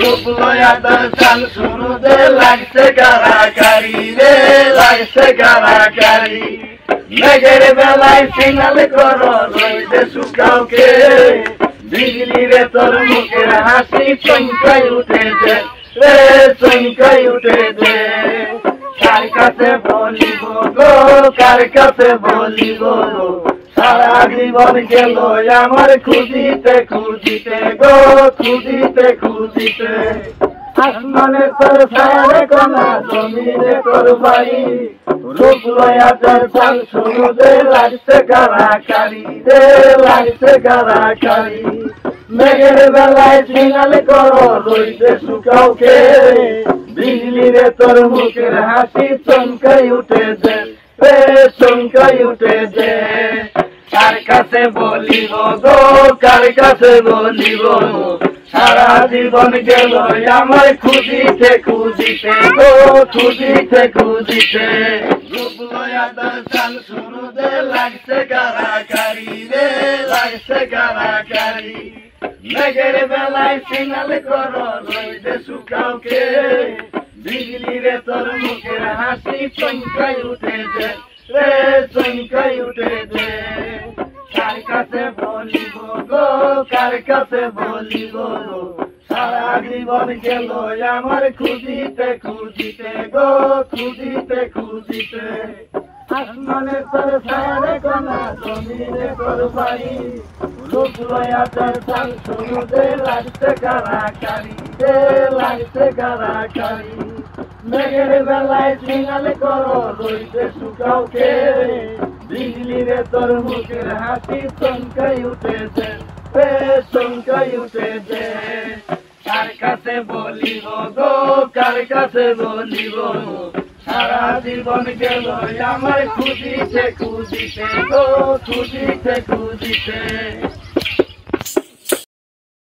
রূপ লয়া দর্শন শুরুতে লাগছে কারাকারি রে, লাগছে কারাকারি। মেঘের বেলায় সিগনাল করো রইতে শুকাওকে, বিজলি রে তোর মুখের হাসি চমকাই উঠেছে রে, চমকাই উঠেছে। কার কাছে বলিব গো, কার কাছে বলিব গো, সারা জীবন গেল আমার খুঁজিতে খুঁজিতে গো, খুঁজিতে খুঁজিতে। আসমানে তোর ছায়ারে কোনা, জমিনে তোর বাড়ি, রূপ লয়া তোর চাল শুরুতে লাগছে কারাকারি রে, লাগছে কারাকারি। মেঘের বেলায় সিগনাল করো রইতে শুকাওকে, বিজলি রে তোর মুখের হাসি চমকাই উঠেছে রে, চমকাই উঠেছে। কার কাছে বলিব গো, কার কাছে বলিব গো, সারা জীবন গেল আমার খুঁজিতে খুঁজিতে গো, খুঁজিতে খুঁজিতে। রূপ লয়া দর্শন শুরুতে লাগছে কারাকারি রে, লাগছে কারাকারি। মেঘের বেলায় সিগনাল করো রইতে শুকাওকে, বিজলি রে তোর মুখের হাসি চমকাই উঠেছে রে, চমকাই উঠেছে। কার কাছে বলিব গো, কার কাছে বলিব গো, সারা জীবন গেল আমার খুঁজিতে খুঁজিতে গো, খুঁজিতে খুঁজিতে। আসমানে তোর ছায়ারে কোনা, জমিনে তোর বাড়ি, রূপ লয়া তোর চাল শুরুতে লাগছে কারাকারি রে, লাগছে কারাকারি। মেঘের বেলায় সিগনাল করো রইতে শুকাওকে, বিজলি রে তোর মুখের হাসি চমকাই উঠেছে রে, চমকাই উঠেছে। কার কাছে বলিব গো, কার কাছে বলিব গো, সারা জীবন গেল আমার খুঁজিতে খুঁজিতে গো, খুঁজিতে খুঁজিতে।